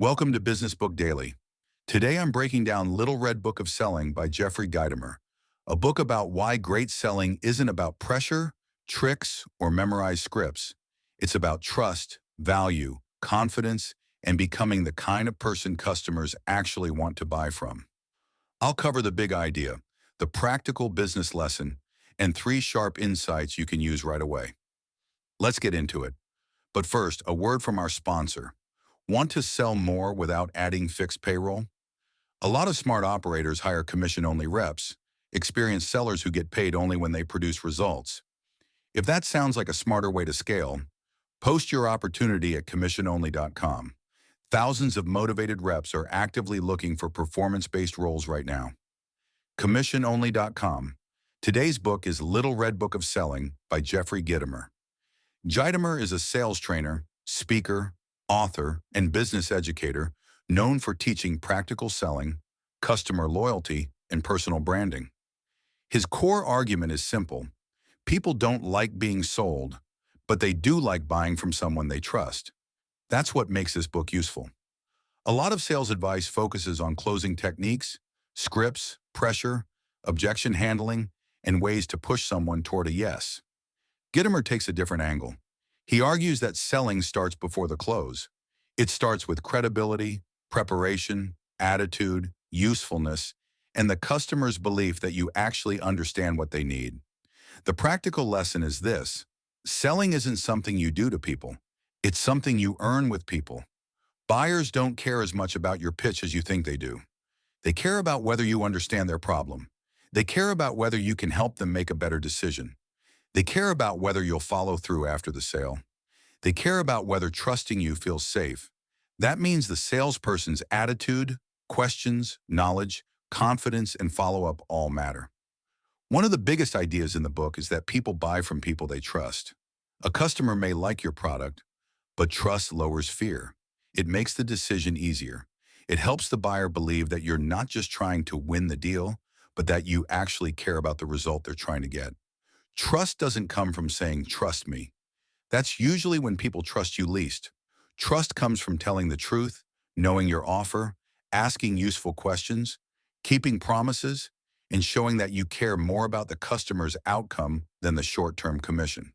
Welcome to Business Book Daily. Today I'm breaking down Little Red Book of Selling by Gitomer, a book about why great selling isn't about pressure, tricks, or memorized scripts. It's about trust, value, confidence, and becoming the kind of person customers actually want to buy from. I'll cover the big idea, the practical business lesson, and 3 sharp insights you can use right away. Let's get into it. But first, a word from our sponsor. Want to sell more without adding fixed payroll? A lot of smart operators hire commission-only reps, experienced sellers who get paid only when they produce results. If that sounds like a smarter way to scale, post your opportunity at commissiononly.com. Thousands of motivated reps are actively looking for performance-based roles right now. Commissiononly.com. Today's book is Little Red Book of Selling by Gitomer. Gitomer is a sales trainer, speaker, author, and business educator known for teaching practical selling, customer loyalty, and personal branding. His core argument is simple. People don't like being sold, but they do like buying from someone they trust. That's what makes this book useful. A lot of sales advice focuses on closing techniques, scripts, pressure, objection handling, and ways to push someone toward a yes. Gitomer takes a different angle. He argues that selling starts before the close. It starts with credibility, preparation, attitude, usefulness, and the customer's belief that you actually understand what they need. The practical lesson is this: selling isn't something you do to people. It's something you earn with people. Buyers don't care as much about your pitch as you think they do. They care about whether you understand their problem. They care about whether you can help them make a better decision. They care about whether you'll follow through after the sale. They care about whether trusting you feels safe. That means the salesperson's attitude, questions, knowledge, confidence, and follow-up all matter. One of the biggest ideas in the book is that people buy from people they trust. A customer may like your product, but trust lowers fear. It makes the decision easier. It helps the buyer believe that you're not just trying to win the deal, but that you actually care about the result they're trying to get. Trust doesn't come from saying, "Trust me." That's usually when people trust you least. Trust comes from telling the truth, knowing your offer, asking useful questions, keeping promises, and showing that you care more about the customer's outcome than the short-term commission.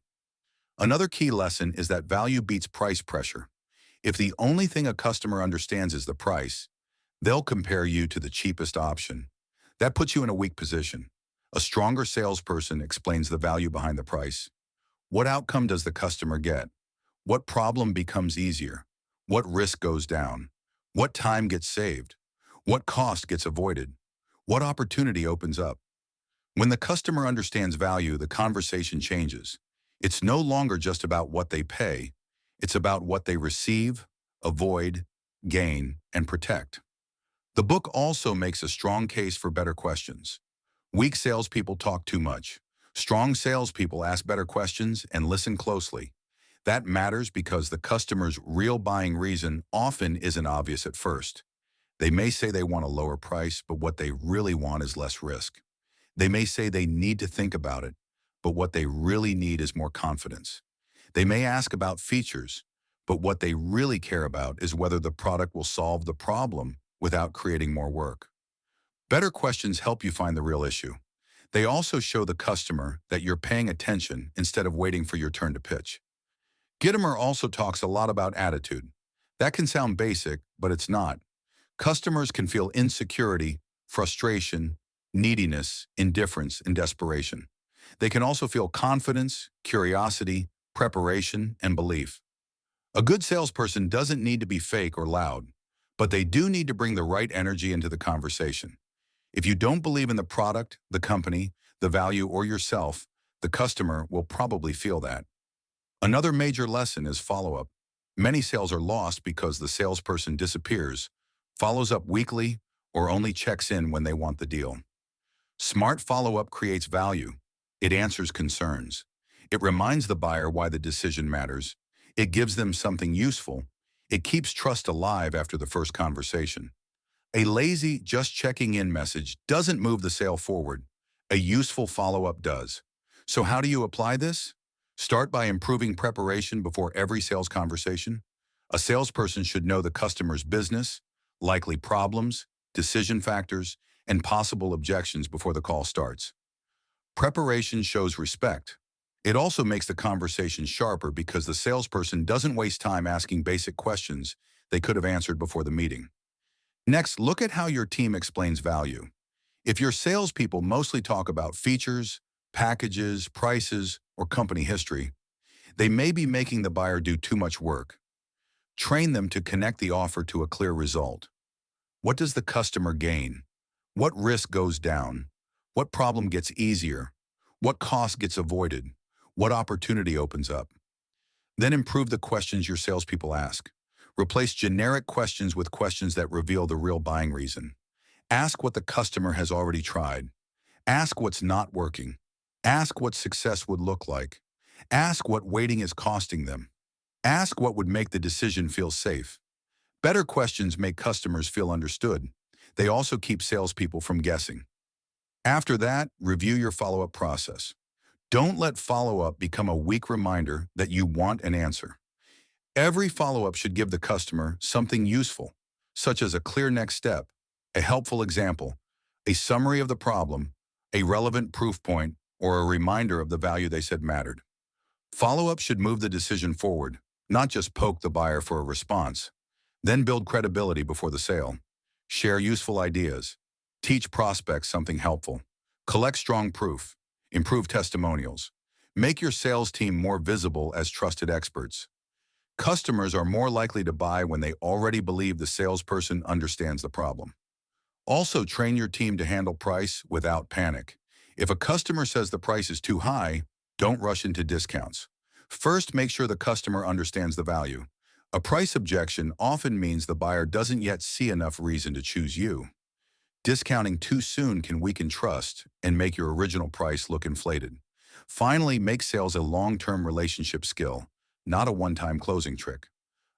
Another key lesson is that value beats price pressure. If the only thing a customer understands is the price, they'll compare you to the cheapest option. That puts you in a weak position. A stronger salesperson explains the value behind the price. What outcome does the customer get? What problem becomes easier? What risk goes down? What time gets saved? What cost gets avoided? What opportunity opens up? When the customer understands value, the conversation changes. It's no longer just about what they pay. It's about what they receive, avoid, gain, and protect. The book also makes a strong case for better questions. Weak salespeople talk too much. Strong salespeople ask better questions and listen closely. That matters because the customer's real buying reason often isn't obvious at first. They may say they want a lower price, but what they really want is less risk. They may say they need to think about it, but what they really need is more confidence. They may ask about features, but what they really care about is whether the product will solve the problem without creating more work. Better questions help you find the real issue. They also show the customer that you're paying attention instead of waiting for your turn to pitch. Gitomer also talks a lot about attitude. That can sound basic, but it's not. Customers can feel insecurity, frustration, neediness, indifference, and desperation. They can also feel confidence, curiosity, preparation, and belief. A good salesperson doesn't need to be fake or loud, but they do need to bring the right energy into the conversation. If you don't believe in the product, the company, the value, or yourself, the customer will probably feel that. Another major lesson is follow-up. Many sales are lost because the salesperson disappears, follows up weekly, or only checks in when they want the deal. Smart follow-up creates value. It answers concerns. It reminds the buyer why the decision matters. It gives them something useful. It keeps trust alive after the first conversation. A lazy, just checking in message doesn't move the sale forward. A useful follow-up does. So how do you apply this? Start by improving preparation before every sales conversation. A salesperson should know the customer's business, likely problems, decision factors, and possible objections before the call starts. Preparation shows respect. It also makes the conversation sharper because the salesperson doesn't waste time asking basic questions they could have answered before the meeting. Next, look at how your team explains value. If your salespeople mostly talk about features, packages, prices, or company history, they may be making the buyer do too much work. Train them to connect the offer to a clear result. What does the customer gain? What risk goes down? What problem gets easier? What cost gets avoided? What opportunity opens up? Then improve the questions your salespeople ask. Replace generic questions with questions that reveal the real buying reason. Ask what the customer has already tried. Ask what's not working. Ask what success would look like. Ask what waiting is costing them. Ask what would make the decision feel safe. Better questions make customers feel understood. They also keep salespeople from guessing. After that, review your follow-up process. Don't let follow-up become a weak reminder that you want an answer. Every follow-up should give the customer something useful, such as a clear next step, a helpful example, a summary of the problem, a relevant proof point, or a reminder of the value they said mattered. Follow-up should move the decision forward, not just poke the buyer for a response. Then build credibility before the sale. Share useful ideas. Teach prospects something helpful. Collect strong proof. Improve testimonials. Make your sales team more visible as trusted experts. Customers are more likely to buy when they already believe the salesperson understands the problem. Also, train your team to handle price without panic. If a customer says the price is too high, don't rush into discounts. First, make sure the customer understands the value. A price objection often means the buyer doesn't yet see enough reason to choose you. Discounting too soon can weaken trust and make your original price look inflated. Finally, make sales a long-term relationship skill, not a one-time closing trick.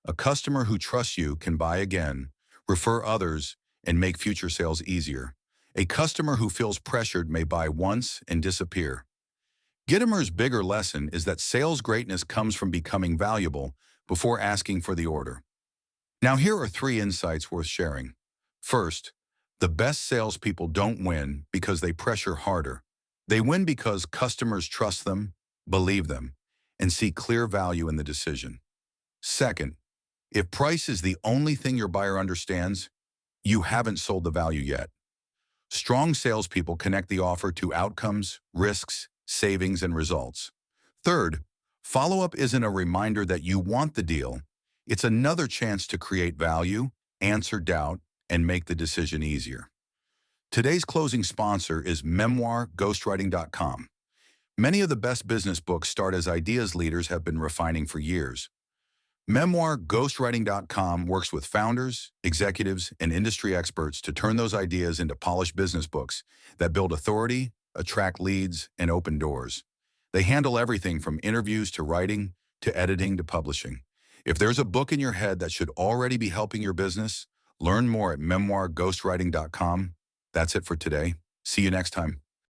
A customer who trusts you can buy again, refer others, and make future sales easier. A customer who feels pressured may buy once and disappear. Gitomer's bigger lesson is that sales greatness comes from becoming valuable before asking for the order. Now here are 3 insights worth sharing. First, the best salespeople don't win because they pressure harder. They win because customers trust them, believe them, and see clear value in the decision. Second, if price is the only thing your buyer understands, you haven't sold the value yet. Strong salespeople connect the offer to outcomes, risks, savings, and results. Third, follow-up isn't a reminder that you want the deal. It's another chance to create value, answer doubt, and make the decision easier. Today's closing sponsor is memoirghostwriting.com. Many of the best business books start as ideas leaders have been refining for years. Memoirghostwriting.com works with founders, executives, and industry experts to turn those ideas into polished business books that build authority, attract leads, and open doors. They handle everything from interviews to writing to editing to publishing. If there's a book in your head that should already be helping your business, learn more at memoirghostwriting.com. That's it for today. See you next time.